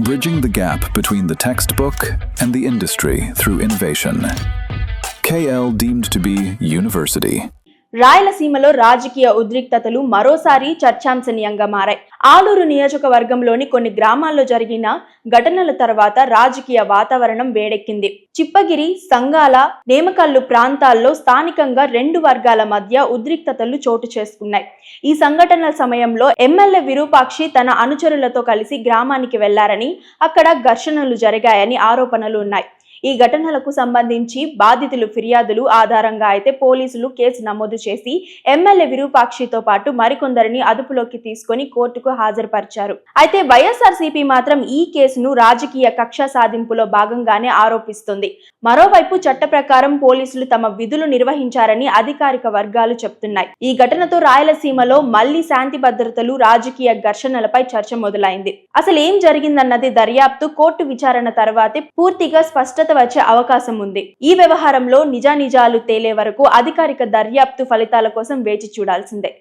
bridging the gap between the textbook and the industry through innovation. KL deemed to be university. రాయలసీమలో రాజకీయ ఉద్రిక్తతలు మరోసారి చర్చాంశనీయంగా మారాయి. ఆలూరు నియోజకవర్గంలోని కొన్ని గ్రామాల్లో జరిగిన ఘటనల తర్వాత రాజకీయ వాతావరణం వేడెక్కింది. చిప్పగిరి, సంగాల, నేమకల్లు ప్రాంతాల్లో స్థానికంగా రెండు వర్గాల మధ్య ఉద్రిక్తతలు చోటు చేసుకున్నాయి. ఈ సంఘటనల సమయంలో ఎమ్మెల్యే విరూపాక్షి తన అనుచరులతో కలిసి గ్రామానికి వెళ్లారని, అక్కడ ఘర్షణలు జరిగాయని ఆరోపణలు ఉన్నాయి. ఈ ఘటనలకు సంబంధించి బాధితులు ఫిర్యాదులు ఆధారంగా అయితే పోలీసులు కేసు నమోదు చేసి ఎమ్మెల్యే విరూపాక్షితో పాటు మరికొందరిని అదుపులోకి తీసుకొని కోర్టుకు హాజరుపరిచారు. అయితే వైఎస్ఆర్సీపీ మాత్రం ఈ కేసును రాజకీయ కక్ష సాధింపులో భాగంగానే ఆరోపిస్తుంది. మరోవైపు చట్ట ప్రకారం పోలీసులు తమ విధులు నిర్వహించారని అధికారిక వర్గాలు చెప్తున్నాయి. ఈ ఘటనతో రాయలసీమలో మళ్లీ శాంతి భద్రతలు, రాజకీయ ఘర్షణలపై చర్చ మొదలైంది. అసలు ఏం జరిగిందన్నది దర్యాప్తు, కోర్టు విచారణ తర్వాతే పూర్తిగా స్పష్టత వచ్చే అవకాశం ఉంది. ఈ వ్యవహారంలో నిజానిజాలు తేలే వరకు అధికారిక దర్యాప్తు ఫలితాల కోసం వేచి చూడాల్సిందే.